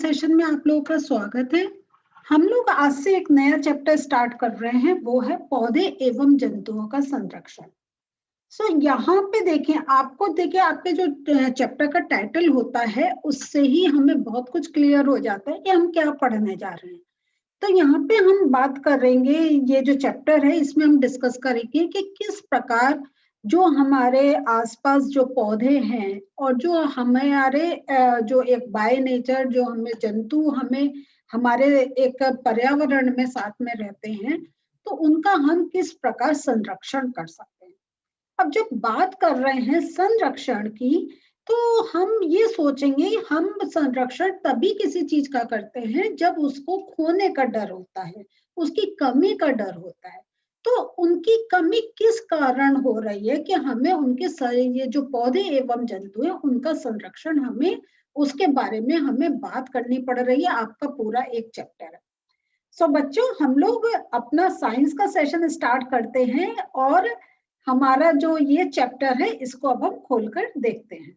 Session में आप लोगों का स्वागत है। हम लोग आज से एक नया चैप्टर स्टार्ट कर रहे हैं, वो है पौधे एवं जंतुओं का संरक्षण। यहाँ पे देखें, आपको देखिए आपके जो चैप्टर का टाइटल होता है उससे ही हमें बहुत कुछ क्लियर हो जाता है कि हम क्या पढ़ने जा रहे हैं। तो यहाँ पे हम बात करेंगे, ये जो चैप्टर है इसमें हम डिस्कस करेंगे कि किस प्रकार जो हमारे आसपास जो पौधे हैं और जो हमारे जो एक बाय नेचर जो हमें जंतु हमें हमारे एक पर्यावरण में साथ में रहते हैं, तो उनका हम किस प्रकार संरक्षण कर सकते हैं। अब जब बात कर रहे हैं संरक्षण की, तो हम ये सोचेंगे हम संरक्षण तभी किसी चीज का करते हैं जब उसको खोने का डर होता है, उसकी कमी का डर होता है। तो उनकी कमी किस कारण हो रही है कि हमें उनके ये जो पौधे एवं जंतु है उनका संरक्षण हमें उसके बारे में हमें बात करनी पड़ रही है। आपका पूरा एक चैप्टर है। बच्चों, हम लोग अपना साइंस का सेशन स्टार्ट करते हैं और हमारा जो ये चैप्टर है इसको अब हम खोलकर देखते हैं।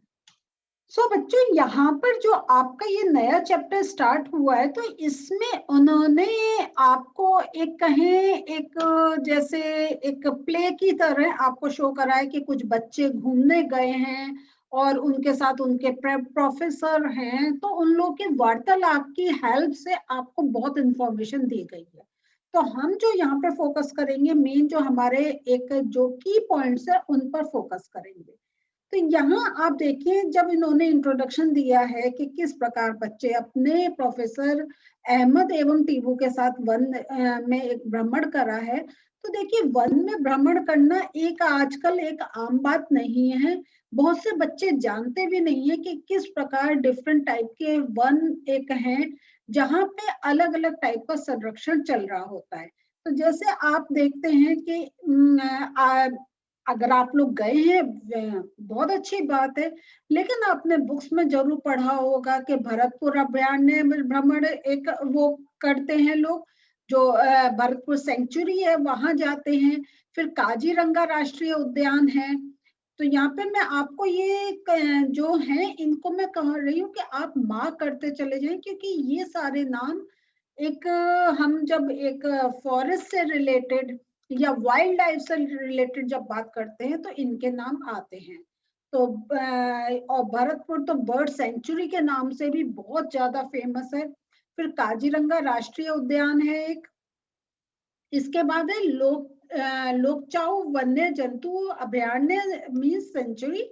बच्चों, यहाँ पर जो आपका ये नया चैप्टर स्टार्ट हुआ है, तो इसमें उन्होंने आपको एक कहें एक जैसे एक प्ले की तरह आपको शो करा है कि कुछ बच्चे घूमने गए हैं और उनके साथ उनके प्रोफेसर हैं, तो उन लोगों की वार्तालाप की हेल्प से आपको बहुत इंफॉर्मेशन दी गई है। तो हम जो यहाँ पे फोकस करेंगे, मेन जो हमारे एक जो की पॉइंट्स है उन पर फोकस करेंगे। तो यहाँ आप देखिए, जब इन्होंने इंट्रोडक्शन दिया है कि किस प्रकार बच्चे अपने प्रोफेसर अहमद एवं टीबू के साथ वन में एक भ्रमण करा है, तो देखिए वन में भ्रमण करना एक आजकल एक आम बात नहीं है। बहुत से बच्चे जानते भी नहीं है कि किस प्रकार डिफरेंट टाइप के वन एक हैं जहाँ पे अलग अलग टाइप का संरक्षण चल रहा होता है। तो जैसे आप देखते हैं कि अगर आप लोग गए हैं बहुत अच्छी बात है, लेकिन आपने बुक्स में जरूर पढ़ा होगा कि भरतपुर अभयारण्य में भ्रमण एक वो करते हैं लोग, जो भरतपुर सेंचुरी है वहां जाते हैं। फिर काजीरंगा राष्ट्रीय उद्यान है। तो यहाँ पे मैं आपको ये जो है इनको मैं कह रही हूँ कि आप मार्क करते चले जाएं, क्योंकि ये सारे नाम एक हम जब एक फॉरेस्ट से रिलेटेड या वाइल्ड लाइफ से रिलेटेड जब बात करते हैं तो इनके नाम आते हैं। तो और भरतपुर तो बर्ड सेंचुरी के नाम से भी बहुत ज्यादा फेमस है। फिर काजीरंगा राष्ट्रीय उद्यान है एक। इसके बाद है लोकचाऊ वन्य जंतु अभयारण्य मीन्स सेंचुरी।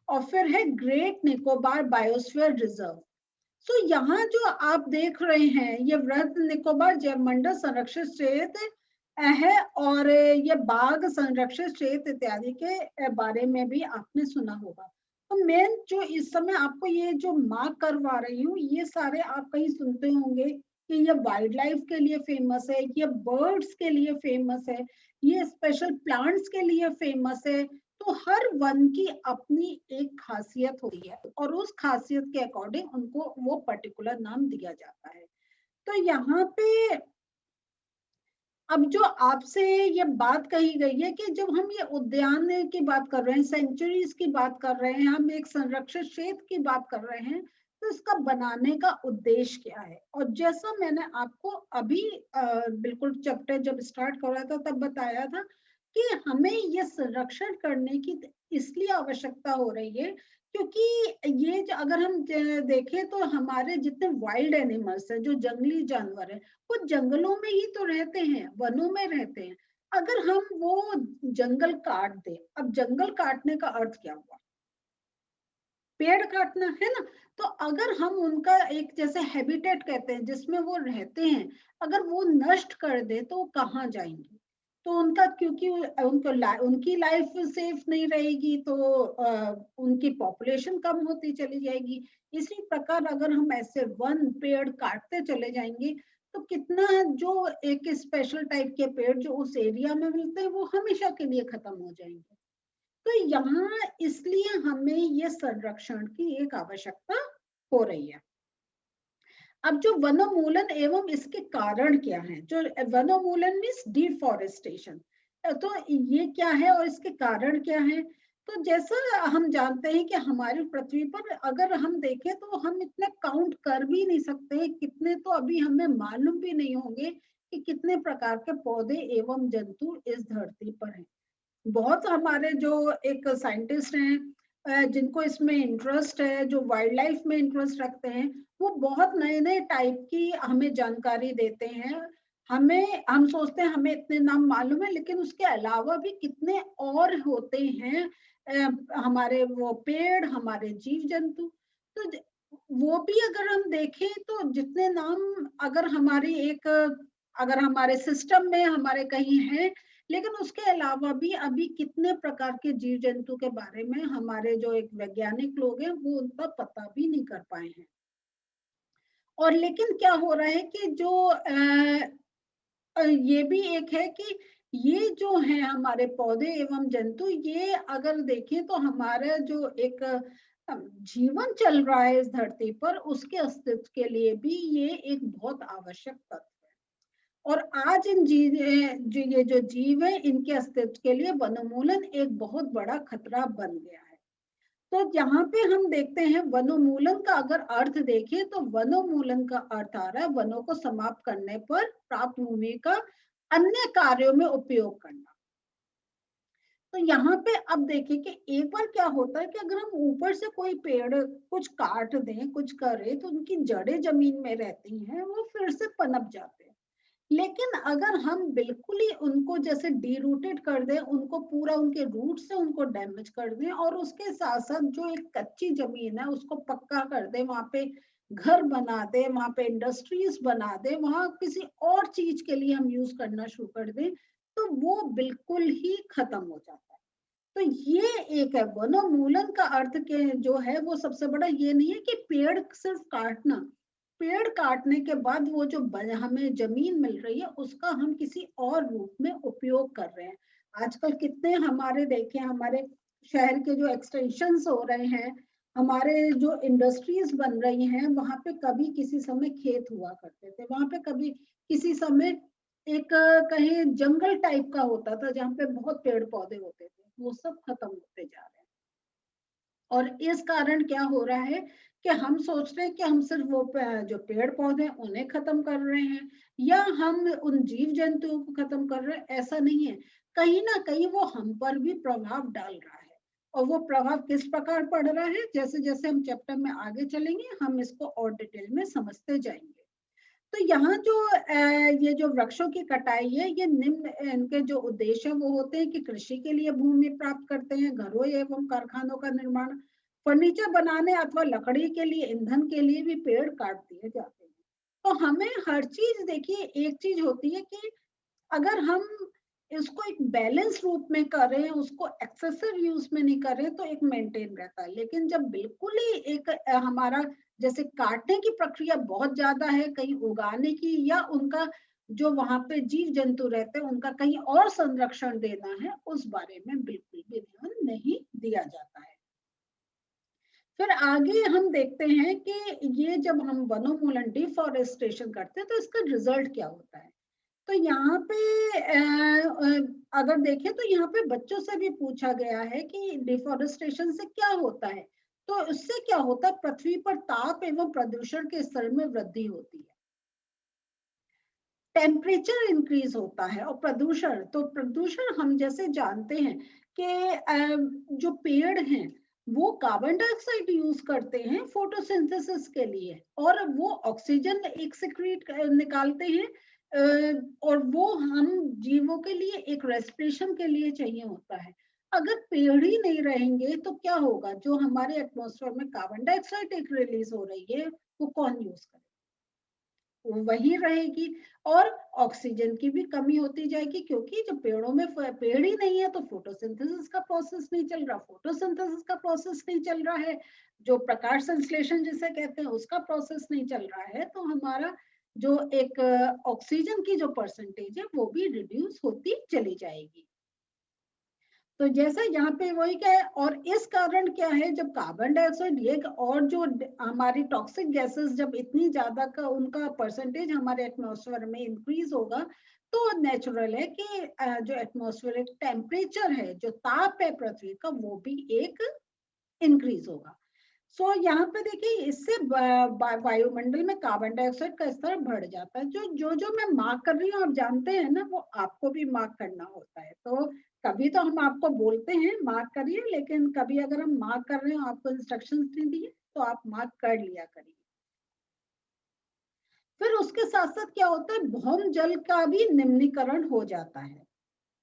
और फिर है ग्रेट निकोबार बायोस्फीयर रिजर्व। यहाँ जो आप देख रहे हैं ये वृहद निकोबार जैवमंडल संरक्षित क्षेत्र है और ये बाघ संरक्षित क्षेत्र इत्यादि के बारे में भी आपने सुना होगा। तो मेन जो इस समय आपको ये जो मार्क करवा रही हूँ, ये सारे आप कहीं सुनते होंगे कि ये वाइल्ड लाइफ के लिए फेमस है, ये बर्ड्स के लिए फेमस है, ये स्पेशल प्लांट्स के लिए फेमस है। तो हर वन की अपनी एक खासियत होती है और उस खासियत के अकॉर्डिंग उनको वो पर्टिकुलर नाम दिया जाता है। तो यहाँ पे अब जो आपसे ये बात कही गई है कि जब हम ये उद्यान की बात कर रहे हैं, सेंचुरीज की बात कर रहे हैं, हम एक संरक्षित क्षेत्र की बात कर रहे हैं, तो इसका बनाने का उद्देश्य क्या है। और जैसा मैंने आपको अभी बिल्कुल चैप्टर जब स्टार्ट कर रहा था तब बताया था कि हमें ये संरक्षण करने की इसलिए आवश्यकता हो रही है क्योंकि ये जो अगर हम देखें तो हमारे जितने वाइल्ड एनिमल्स हैं, जो जंगली जानवर है, वो जंगलों में ही तो रहते हैं, वनों में रहते हैं। अगर हम वो जंगल काट दें, अब जंगल काटने का अर्थ क्या हुआ? पेड़ काटना है ना। तो अगर हम उनका एक जैसे हैबिटेट कहते हैं जिसमें वो रहते हैं, अगर वो नष्ट कर दे तो कहाँ जाएंगे? तो उनका क्योंकि उनको उनकी लाइफ सेफ नहीं रहेगी तो उनकी पॉपुलेशन कम होती चली जाएगी। इसी प्रकार अगर हम ऐसे वन पेड़ काटते चले जाएंगे तो कितना जो एक स्पेशल टाइप के पेड़ जो उस एरिया में मिलते हैं वो हमेशा के लिए खत्म हो जाएंगे। तो यहाँ इसलिए हमें ये संरक्षण की एक आवश्यकता हो रही है। अब जो वनोन्मूलन एवं इसके कारण क्या है, जो वनोन्मूलन मीन्स डिफॉरेस्टेशन, तो ये क्या है और इसके कारण क्या है। तो जैसा हम जानते हैं कि हमारी पृथ्वी पर अगर हम देखें तो हम इतने काउंट कर भी नहीं सकते, कितने तो अभी हमें मालूम भी नहीं होंगे कि कितने प्रकार के पौधे एवं जंतु इस धरती पर हैं। बहुत हमारे जो एक साइंटिस्ट हैं, जिनको इसमें इंटरेस्ट है, जो वाइल्ड लाइफ में इंटरेस्ट रखते हैं, वो बहुत नए नए टाइप की हमें जानकारी देते हैं। हम सोचते हैं हमें इतने नाम मालूम है, लेकिन उसके अलावा भी कितने और होते हैं, हमारे वो पेड़, हमारे जीव जंतु। तो वो भी अगर हम देखें तो जितने नाम अगर हमारे सिस्टम में हमारे कहीं है, लेकिन उसके अलावा भी अभी कितने प्रकार के जीव जंतु के बारे में हमारे जो एक वैज्ञानिक लोग हैं वो उनका पता भी नहीं कर पाए हैं। और लेकिन क्या हो रहा है कि जो ये भी एक है कि ये जो है हमारे पौधे एवं जंतु, ये अगर देखें तो हमारा जो एक जीवन चल रहा है इस धरती पर, उसके अस्तित्व के लिए भी ये एक बहुत आवश्यक तत्व है। और आज ये जो जीव है, इनके अस्तित्व के लिए वनोन्मूलन एक बहुत बड़ा खतरा बन गया है। तो यहाँ पे हम देखते हैं वनोन्मूलन का अगर अर्थ देखें तो वनोन्मूलन का अर्थ आ रहा है वनों को समाप्त करने पर प्राप्त भूमि का अन्य कार्यों में उपयोग करना। तो यहाँ पे अब देखिए कि एक बार क्या होता है कि अगर हम ऊपर से कोई पेड़ कुछ काट दें, कुछ करें, तो उनकी जड़ें जमीन में रहती हैं, वो फिर से पनप जाते हैं। लेकिन अगर हम बिल्कुल ही उनको जैसे डीरूटेड कर दें, उनको पूरा उनके रूट से उनको डैमेज कर दें, और उसके साथ साथ जो एक कच्ची जमीन है उसको पक्का कर दें, वहां पे घर बना दें, वहां पे इंडस्ट्रीज बना दें, वहां किसी और चीज के लिए हम यूज करना शुरू कर दें, तो वो बिल्कुल ही खत्म हो जाता है। तो ये एक है वनोन्मूलन का अर्थ के जो है वो सबसे बड़ा ये नहीं है कि पेड़ सिर्फ काटना, पेड़ काटने के बाद वो जो हमें जमीन मिल रही है उसका हम किसी और रूप में उपयोग कर रहे हैं। आजकल कितने हमारे देखें, हमारे शहर के जो एक्सटेंशंस हो रहे हैं, हमारे जो इंडस्ट्रीज बन रही हैं, वहां पे कभी किसी समय खेत हुआ करते थे, वहां पे कभी किसी समय एक कहीं जंगल टाइप का होता था जहाँ पे बहुत पेड़ पौधे होते थे, वो सब खत्म होते जा रहे हैं। और इस कारण क्या हो रहा है कि हम सोच रहे हैं कि हम सिर्फ वो जो पेड़ पौधे हैं उन्हें खत्म कर रहे हैं, या हम उन जीव जंतुओं को खत्म कर रहे हैं, ऐसा नहीं है। कहीं ना कहीं वो हम पर भी प्रभाव डाल रहा है। और वो प्रभाव किस प्रकार पड़ रहा है, जैसे जैसे हम चैप्टर में आगे चलेंगे हम इसको और डिटेल में समझते जाएंगे। तो यहाँ जो ये जो वृक्षों की कटाई है, ये निम्न इनके जो उद्देश्य वो होते हैं कि कृषि के लिए भूमि प्राप्त करते हैं, घरों एवं कारखानों का निर्माण, फर्नीचर बनाने अथवा लकड़ी के लिए, ईंधन के लिए भी पेड़ काट दिए जाते हैं। तो हमें हर चीज देखिए, एक चीज होती है कि अगर हम इसको एक बैलेंस रूप में करें, उसको एक्सेसिव यूज में नहीं करें, तो एक मेंटेन रहता है। लेकिन जब बिल्कुल ही एक हमारा जैसे काटने की प्रक्रिया बहुत ज्यादा है, कहीं उगाने की, या उनका जो वहां पे जीव जंतु रहते हैं उनका कहीं और संरक्षण देना है, उस बारे में बिल्कुल भी ध्यान नहीं दिया जाता है। फिर आगे हम देखते हैं कि ये जब हम वनोन्मूलन डिफॉरेस्टेशन करते हैं तो इसका रिजल्ट क्या होता है। तो यहाँ पे अगर देखें तो यहाँ पे बच्चों से भी पूछा गया है कि डिफॉरेस्टेशन से क्या होता है। तो इससे क्या होता है, पृथ्वी पर ताप एवं प्रदूषण के स्तर में वृद्धि होती है, टेम्परेचर इंक्रीज होता है। और प्रदूषण, तो प्रदूषण हम जैसे जानते हैं कि जो पेड़ हैं वो कार्बन डाइऑक्साइड यूज करते हैं फोटोसिंथेसिस के लिए, और वो ऑक्सीजन एक सिक्रीट निकालते हैं, और वो हम जीवों के लिए एक रेस्पिरेशन के लिए चाहिए होता है। अगर पेड़ ही नहीं रहेंगे तो क्या होगा, जो हमारे एटमॉस्फेयर में कार्बन डाइऑक्साइड एक रिलीज हो रही है वो कौन यूज करेगा, वो वही रहेगी। और ऑक्सीजन की भी कमी होती जाएगी, क्योंकि जब पेड़ों में पेड़ ही नहीं है तो फोटोसिंथेसिस का प्रोसेस नहीं चल रहा, फोटोसिंथेसिस का प्रोसेस नहीं चल रहा है, जो प्रकाश संश्लेषण जिसे कहते हैं उसका प्रोसेस नहीं चल रहा है, तो हमारा जो एक ऑक्सीजन की जो परसेंटेज है वो भी रिड्यूस होती चली जाएगी। तो जैसे यहाँ पे वही क्या है, और इस कारण क्या है, जब कार्बन डाइऑक्साइड ये और जो हमारी टॉक्सिक गैसेस जब इतनी ज्यादा का उनका परसेंटेज हमारे एटमॉस्फेयर में इंक्रीज होगा, तो नेचुरल है कि जो एटमॉस्फेरिक टेम्परेचर है, जो ताप है पृथ्वी का, वो भी एक इंक्रीज होगा। सो यहाँ पे देखिए, इससे वायुमंडल में कार्बन डाइऑक्साइड का स्तर बढ़ जाता है। जो जो जो मैं मार्क कर रही हूँ, आप जानते हैं ना, वो आपको भी मार्क करना होता है। तो कभी तो हम आपको बोलते हैं मार्क करिए, लेकिन कभी अगर हम मार्क कर रहे हो, आपको इंस्ट्रक्शंस नहीं दिए, तो आप मार्क कर लिया करिए। फिर उसके साथ साथ क्या होता है, भौम जल का भी निम्नीकरण हो जाता है।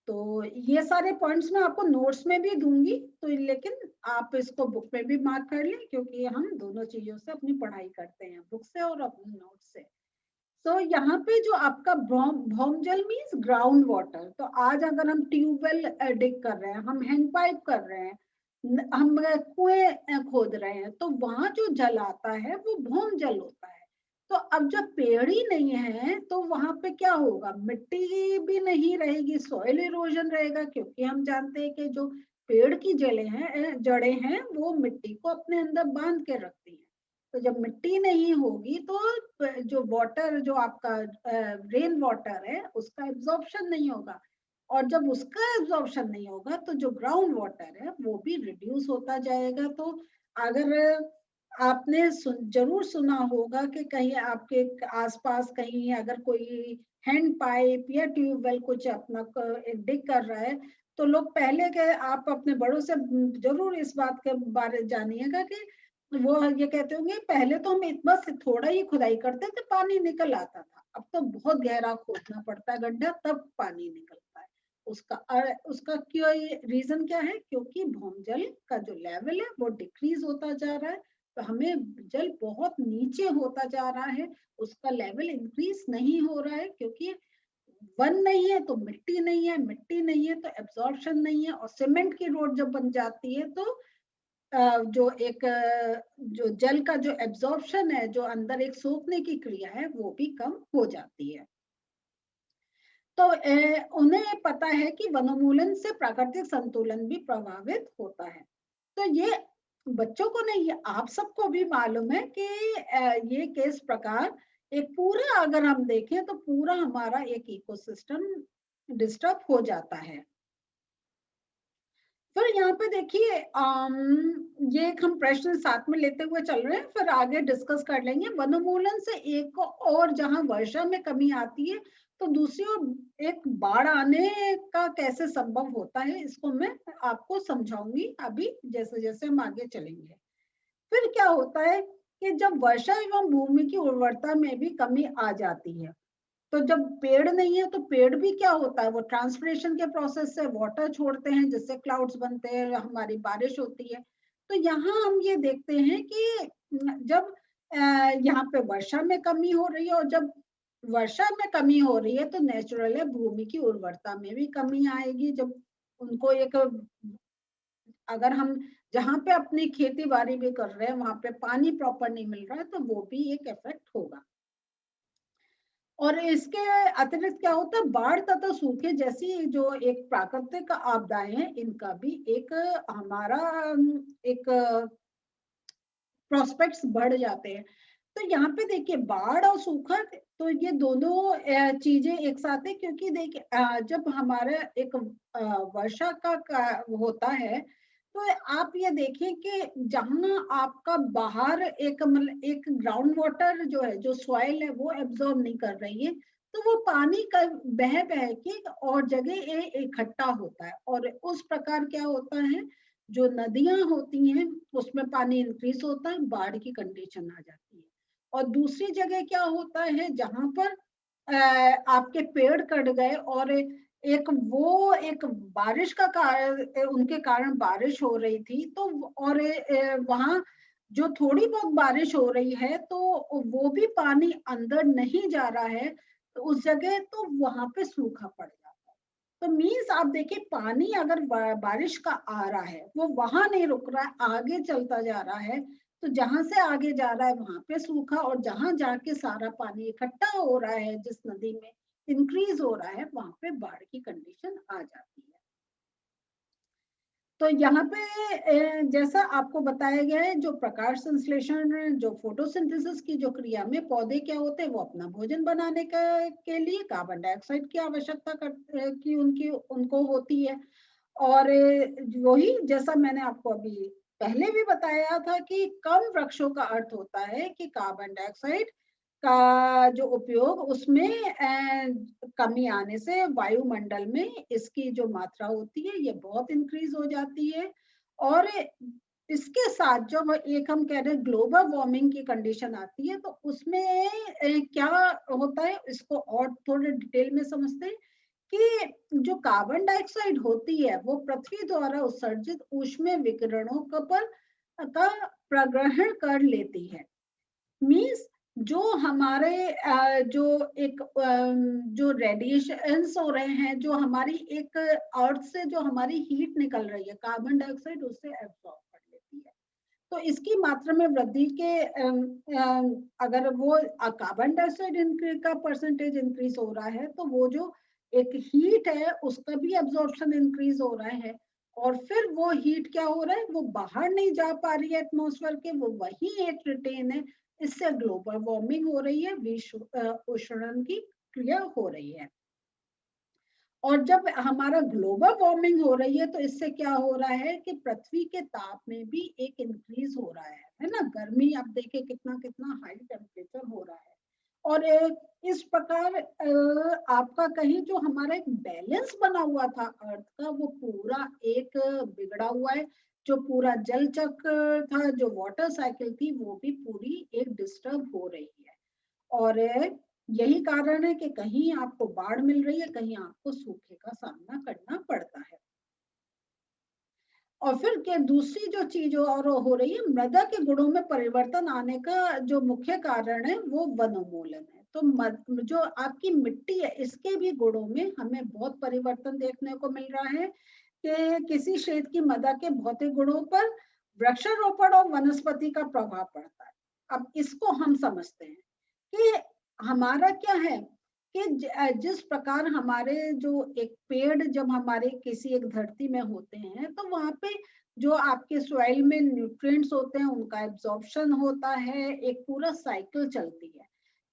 तो ये सारे पॉइंट्स मैं आपको नोट्स में भी दूंगी, तो लेकिन आप इसको बुक में भी मार्क कर लें, क्योंकि हम दोनों चीजों से अपनी पढ़ाई करते हैं, बुक से और अपने नोट से। तो यहाँ पे जो आपका भौम जल मीन्स ग्राउंड वाटर। तो आज अगर हम ट्यूबवेल डिग कर रहे हैं, हम हैंड पाइप कर रहे हैं, हम कुएं खोद रहे हैं, तो वहां जो जल आता है वो भौम जल होता है। तो अब जब पेड़ ही नहीं है, तो वहां पे क्या होगा, मिट्टी भी नहीं रहेगी, सॉइल इरोजन रहेगा, क्योंकि हम जानते हैं कि जो पेड़ की जड़ें हैं, वो मिट्टी को अपने अंदर बांध के रखती हैं। तो जब मिट्टी नहीं होगी, तो जो वाटर, जो आपका रेन वाटर है, उसका एब्जॉर्प्शन नहीं होगा। और जब उसका एब्जॉर्प्शन नहीं होगा, तो जो ग्राउंड वाटर है वो भी रिड्यूस होता जाएगा। तो अगर आपने जरूर सुना होगा कि कहीं आपके आसपास कहीं अगर कोई हैंड पाइप या ट्यूबवेल कुछ अपना डिग कर रहा है, तो लोग पहले के, आप अपने बड़ों से जरूर इस बात के बारे जानिएगा कि वो ये कहते होंगे, पहले तो हम इतना से थोड़ा ही खुदाई करते थे, पानी निकल आता था, अब तो बहुत गहरा खोदना पड़ता है गड्ढा, तब पानी निकलता है। उसका क्यों, रीजन क्या है, क्योंकि भूजल का जो लेवल है वो डिक्रीज होता जा रहा है। तो हमें जल बहुत नीचे होता जा रहा है, उसका लेवल इंक्रीज नहीं हो रहा है, क्योंकि वन नहीं है तो मिट्टी नहीं है, मिट्टी नहीं है तो एब्जॉर्प्शन नहीं है, और सीमेंट की रोड जब बन जाती है, तो जो एक जो जल का जो एब्जॉर्प्शन है, जो अंदर एक सोखने की क्रिया है, वो भी कम हो जाती है। तो उन्हें पता है कि वनोन्मूलन से प्राकृतिक संतुलन भी प्रभावित होता है। तो ये बच्चों को नहीं, ये आप सबको भी मालूम है कि ये किस प्रकार एक पूरा, अगर हम देखें तो पूरा हमारा एक इकोसिस्टम डिस्टर्ब हो जाता है। फिर यहाँ पे देखिए, ये एक हम प्रश्न साथ में लेते हुए चल रहे हैं, फिर आगे डिस्कस कर लेंगे। वनोन्मूलन से एक और जहाँ वर्षा में कमी आती है, तो दूसरी ओर एक बाढ़ आने का कैसे संभव होता है, इसको मैं आपको समझाऊंगी अभी जैसे जैसे हम आगे चलेंगे। फिर क्या होता है कि जब वर्षा एवं भूमि की उर्वरता में भी कमी आ जाती है, तो जब पेड़ नहीं है, तो पेड़ भी क्या होता है, वो ट्रांसपिरेशन के प्रोसेस से वाटर छोड़ते हैं, जिससे क्लाउड्स बनते हैं, हमारी बारिश होती है। तो यहाँ हम ये देखते हैं कि जब यहाँ पे वर्षा में कमी हो रही है, और जब वर्षा में कमी हो रही है, तो नेचुरल है भूमि की उर्वरता में भी कमी आएगी। जब उनको एक, अगर हम जहाँ पे अपनी खेती बाड़ी भी कर रहे हैं, वहां पे पानी प्रॉपर नहीं मिल रहा है, तो वो भी एक इफेक्ट होगा। और इसके अतिरिक्त क्या होता है, बाढ़ तथा सूखे जैसी जो एक प्राकृतिक आपदाएं हैं, इनका भी एक हमारा एक प्रोस्पेक्ट्स बढ़ जाते हैं। तो यहाँ पे देखिए, बाढ़ और सूखा, तो ये दोनों चीजें एक साथ है, क्योंकि देखिए जब हमारा एक वर्षा का होता है, तो आप ये देखिए कि जहां आपका बाहर एक, मतलब एक ग्राउंड वाटर जो है, जो सॉइल है, वो एब्जॉर्ब नहीं कर रही है, तो वो पानी का बह बह के और जगह इकट्ठा होता है, और उस प्रकार क्या होता है, जो नदियां होती हैं उसमें पानी इंक्रीज होता है, बाढ़ की कंडीशन आ जाती है। और दूसरी जगह क्या होता है, जहां पर आपके पेड़ कट गए, और एक बारिश का कारण, उनके कारण बारिश हो रही थी, तो और वहां जो थोड़ी बहुत बारिश हो रही है, तो वो भी पानी अंदर नहीं जा रहा है, तो उस जगह तो वहां पे सूखा पड़ जाता है। तो मीन्स आप देखिए, पानी अगर बारिश का आ रहा है, वो वहां नहीं रुक रहा है, आगे चलता जा रहा है, तो जहां से आगे जा रहा है वहां पे सूखा, और जहां जाके सारा पानी इकट्ठा हो रहा है, जिस नदी में इंक्रीज हो रहा है, वहां पे बाढ़ की कंडीशन आ जाती है। तो यहाँ पे जैसा आपको बताया गया है, जो प्रकाश संश्लेषण, जो फोटोसिंथेसिस की जो क्रिया में पौधे क्या होते हैं, वो अपना भोजन बनाने का के लिए कार्बन डाइऑक्साइड की आवश्यकता की उनको होती है। और वही जैसा मैंने आपको अभी पहले भी बताया था कि कम वृक्षों का अर्थ होता है कि कार्बन डाइऑक्साइड का जो उपयोग उसमें कमी आने से वायुमंडल में इसकी जो मात्रा होती है ये बहुत इंक्रीज हो जाती है। और इसके साथ जो एक हम कह रहे हैं ग्लोबल वार्मिंग की कंडीशन आती है, तो उसमें क्या होता है, इसको और थोड़े डिटेल में समझते हैं कि जो कार्बन डाइऑक्साइड होती है वो पृथ्वी द्वारा उत्सर्जित ऊष्मीय विकिरणों का प्रग्रहण कर लेती है। मीन्स जो हमारे जो एक जो रेडिएशंस हो रहे हैं, जो हमारी एक अर्थ से जो हमारी हीट निकल रही है, कार्बन डाइऑक्साइड उससे एब्सॉर्ब कर लेती है। तो इसकी मात्रा में वृद्धि के अगर वो कार्बन डाइऑक्साइड का परसेंटेज इंक्रीज हो रहा है, तो वो जो एक हीट है उसका भी एब्जॉर्प्शन इंक्रीज हो रहा है। और फिर वो हीट क्या हो रहा है, वो बाहर नहीं जा पा रही है एटमॉस्फेयर के, वो वही एक रिटेन है। इससे ग्लोबल वार्मिंग हो रही है, विश्व उष्णन की क्रिया हो रही है। और जब हमारा ग्लोबल वार्मिंग हो रही है, तो इससे क्या हो रहा है कि पृथ्वी के ताप में भी एक इंक्रीज हो रहा है ना। गर्मी आप देखें कितना कितना हाई टेम्परेचर हो रहा है। और इस प्रकार आपका कहीं जो हमारा एक बैलेंस बना हुआ था अर्थ का, वो पूरा एक बिगड़ा हुआ है। जो पूरा जल चक्र था, जो वाटर साइकिल थी, वो भी पूरी एक डिस्टर्ब हो रही है। और यही कारण है कि कहीं आपको बाढ़ मिल रही है, कहीं आपको सूखे का सामना करना पड़ता है। और फिर क्या दूसरी जो चीज और हो रही है, मृदा के गुणों में परिवर्तन आने का जो मुख्य कारण है वो वनोन्मूलन है। तो जो आपकी मिट्टी है, इसके भी गुणों में हमें बहुत परिवर्तन देखने को मिल रहा है कि किसी क्षेत्र की मृदा के भौतिक गुणों पर वृक्षारोपण और वनस्पति का प्रभाव पड़ता है। अब इसको हम समझते हैं कि हमारा क्या है कि जिस प्रकार हमारे जो एक पेड़ जब हमारे किसी एक धरती में होते हैं, तो वहां पे जो आपके सॉइल में न्यूट्रिएंट्स होते हैं उनका एब्जॉर्प्शन होता है, एक पूरा साइकिल चलती है।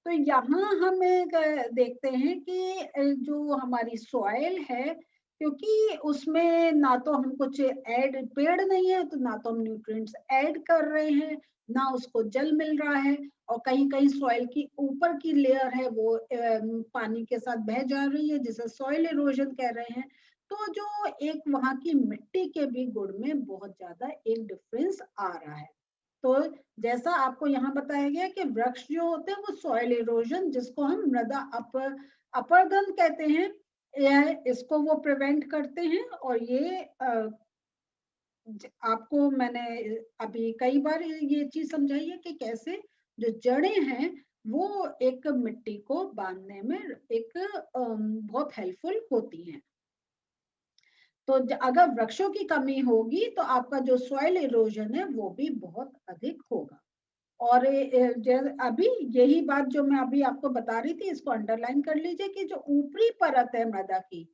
तो यहाँ हम एक देखते हैं कि जो हमारी सॉइल है, क्योंकि उसमें ना तो हम कुछ ऐड, पेड़ नहीं है तो ना तो हम न्यूट्रिएंट्स ऐड कर रहे हैं, ना उसको जल मिल रहा है। और कहीं कहीं सॉइल की ऊपर की लेयर है वो पानी के साथ बह जा रही है, जिसे सॉइल इरोजन कह रहे हैं। तो जो एक वहां की मिट्टी के भी गुण में बहुत ज्यादा एक डिफरेंस आ रहा है। तो जैसा आपको यहाँ बताया गया कि वृक्ष जो होते हैं वो सॉइल इरोजन, जिसको हम मृदा अपरदन कहते हैं, इसको वो प्रिवेंट करते हैं। और ये आपको मैंने अभी कई बार ये चीज समझाई है कि कैसे जो जड़ें हैं वो एक मिट्टी को बांधने में एक बहुत हेल्पफुल होती हैं। तो अगर वृक्षों की कमी होगी तो आपका जो सॉइल इरोजन है वो भी बहुत अधिक होगा। और अभी यही बात जो मैं अभी आपको बता रही थी, इसको अंडरलाइन कर लीजिए कि जो ऊपरी परत है मृदा की,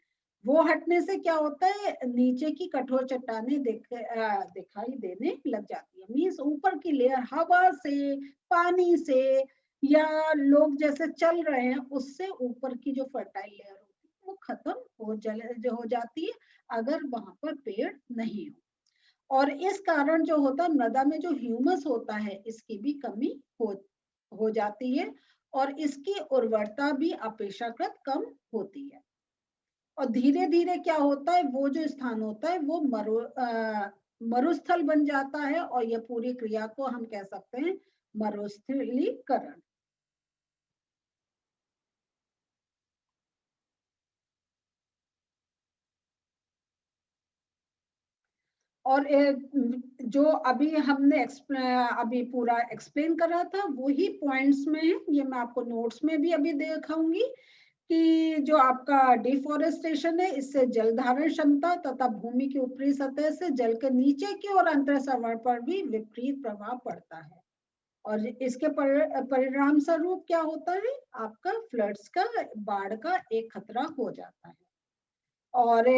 वो हटने से क्या होता है, नीचे की कठोर चट्टानें दिखाई देने लग जाती है। मीन्स ऊपर की लेयर हवा से, पानी से, या लोग जैसे चल रहे हैं उससे ऊपर की जो फर्टाइल लेयर होती है वो खत्म हो जाती है, अगर वहां पर पेड़ नहीं हो। और इस कारण जो होता है मृदा में जो ह्यूमस होता है इसकी भी कमी हो जाती है, और इसकी उर्वरता भी अपेक्षाकृत कम होती है। और धीरे धीरे क्या होता है, वो जो स्थान होता है वो मरुस्थल बन जाता है, और यह पूरी क्रिया को हम कह सकते हैं मरुस्थलीकरण। और जो अभी हमने अभी पूरा एक्सप्लेन करा था वही पॉइंट्स में है, ये मैं आपको नोट्स में भी अभी दिखाऊंगी कि जो आपका डिफोरेस्टेशन है, इससे जल धारण क्षमता तथा भूमि की ऊपरी सतह से जल के नीचे की और अंतर सवर्ण पर भी विपरीत प्रभाव पड़ता है। और इसके परिणाम स्वरूप क्या होता है, आपका फ्लड्स का, बाढ़ का एक खतरा हो जाता है। और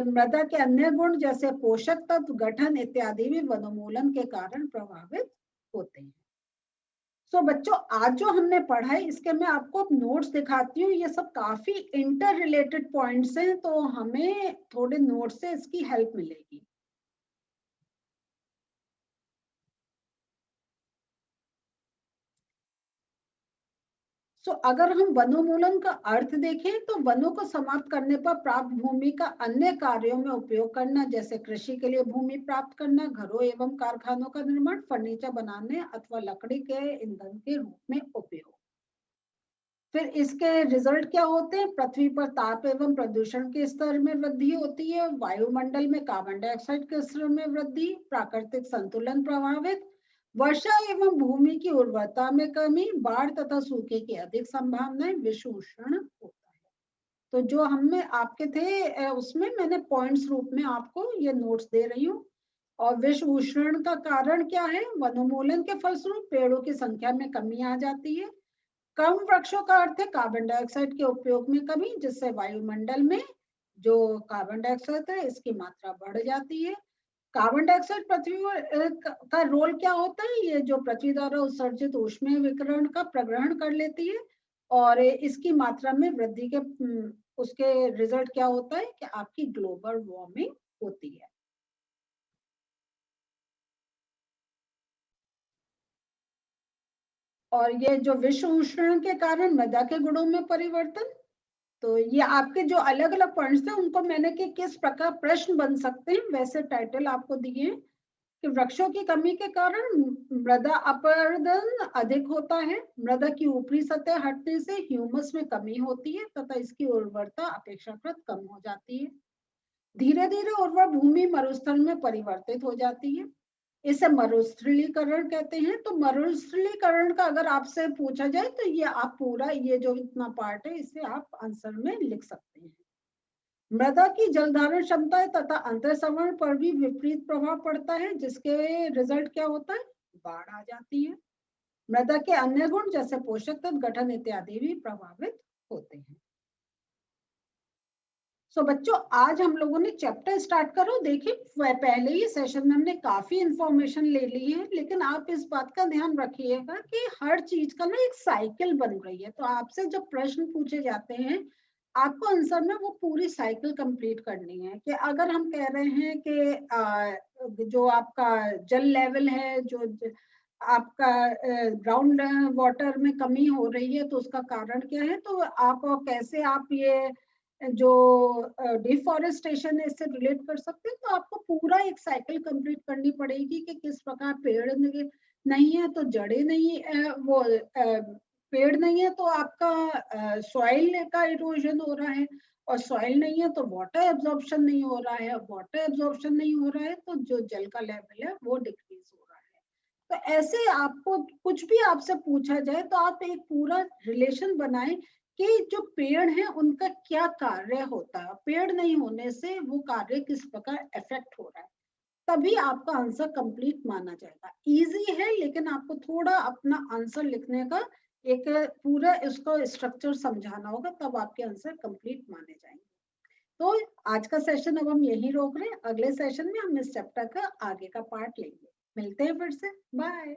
मृदा के अन्य गुण जैसे पोषक तत्व, गठन इत्यादि भी वनोन्मूलन के कारण प्रभावित होते हैं। सो बच्चों, आज जो हमने पढ़ा है इसके मैं आपको नोट्स दिखाती हूँ। ये सब काफी इंटर रिलेटेड पॉइंट्स हैं, तो हमें थोड़े नोट्स से इसकी हेल्प मिलेगी। सो अगर हम वनोन्मूलन का अर्थ देखें तो वनों को समाप्त करने पर प्राप्त भूमि का अन्य कार्यों में उपयोग करना, जैसे कृषि के लिए भूमि प्राप्त करना, घरों एवं कारखानों का निर्माण, फर्नीचर बनाने अथवा लकड़ी के ईंधन के रूप में उपयोग। फिर इसके रिजल्ट क्या होते हैं? पृथ्वी पर ताप एवं प्रदूषण के स्तर में वृद्धि होती है, वायुमंडल में कार्बन डाइऑक्साइड के स्तर में वृद्धि, प्राकृतिक संतुलन प्रभावित, वर्षा एवं भूमि की उर्वरता में कमी, बाढ़ तथा सूखे की अधिक संभावनाएं, विषुषण होता है। तो जो हमें आपके थे उसमें मैंने पॉइंट्स रूप में आपको ये नोट्स दे रही हूँ। और विश्व उष्णन का कारण क्या है? वनोन्मूलन के फलस्वरूप पेड़ों की संख्या में कमी आ जाती है। कम वृक्षों का अर्थ है कार्बन डाइऑक्साइड के उपयोग में कमी, जिससे वायुमंडल में जो कार्बन डाइऑक्साइड है इसकी मात्रा बढ़ जाती है। कार्बन डाइऑक्साइड पृथ्वी का रोल क्या होता है? ये जो पृथ्वी द्वारा उत्सर्जित ऊष्मीय विकिरण का प्रग्रहण कर लेती है और इसकी मात्रा में वृद्धि के उसके रिजल्ट क्या होता है कि आपकी ग्लोबल वार्मिंग होती है। और ये जो विश्व उष्णन के कारण मृदा के गुणों में परिवर्तन, तो ये आपके जो अलग अलग पॉइंट्स थे उनको मैंने कि किस प्रकार प्रश्न बन सकते हैं वैसे टाइटल आपको दिए हैं। कि वृक्षों की कमी के कारण मृदा अपरदन अधिक होता है, मृदा की ऊपरी सतह हटने से ह्यूमस में कमी होती है तथा इसकी उर्वरता अपेक्षाकृत कम हो जाती है। धीरे धीरे उर्वर भूमि मरुस्थल में परिवर्तित हो जाती है। इसे मरुस्थलीकरण कहते हैं। तो मरुस्थलीकरण का अगर आपसे पूछा जाए तो ये आप पूरा ये जो इतना पार्ट है इसे आप आंसर में लिख सकते हैं। मृदा की जल धारण क्षमता तथा अंतर्संवरण पर भी विपरीत प्रभाव पड़ता है, जिसके रिजल्ट क्या होता है? बाढ़ आ जाती है। मृदा के अन्य गुण जैसे पोषक तत्व, गठन इत्यादि भी प्रभावित होते हैं। सो बच्चों, आज हम लोगों ने चैप्टर स्टार्ट करो। देखिए पहले ही सेशन में हमने काफी इंफॉर्मेशन ले ली है, लेकिन आप इस बात का ध्यान रखिएगा कि हर चीज का ना एक साइकिल बन रही है। तो आपसे जब प्रश्न पूछे जाते हैं आपको आंसर में वो पूरी साइकिल कंप्लीट करनी है। कि अगर हम कह रहे हैं कि जो आपका जल लेवल है, जो आपका ग्राउंड वाटर में कमी हो रही है, तो उसका कारण क्या है? तो आप कैसे आप ये जो डिफॉरेस्टेशन है इससे रिलेट कर सकते हैं। तो आपको पूरा एक साइकिल कंप्लीट करनी पड़ेगी कि किस प्रकार पेड़ नहीं है तो जड़ें नहीं, वो पेड़ नहीं है तो आपका सॉइल का इरोजन हो रहा है, और सॉइल नहीं है तो वाटर एब्जॉर्प्शन नहीं हो रहा है, वाटर एब्जॉर्प्शन नहीं हो रहा है तो जो जल का लेवल है वो डिक्रीज हो रहा है। तो ऐसे आपको कुछ भी आपसे पूछा जाए तो आप एक पूरा रिलेशन बनाएं कि जो पेड़ है उनका क्या कार्य होता है, पेड़ नहीं होने से वो कार्य किस प्रकार इफेक्ट हो रहा है, तभी आपका आंसर कंप्लीट माना जाएगा। इजी है, लेकिन आपको थोड़ा अपना आंसर लिखने का एक पूरा इसको स्ट्रक्चर समझाना होगा, तब आपके आंसर कंप्लीट माने जाएंगे। तो आज का सेशन अब हम यही रोक रहे हैं। अगले सेशन में हम इस चैप्टर का आगे का पार्ट लेंगे। मिलते हैं फिर से। बाय।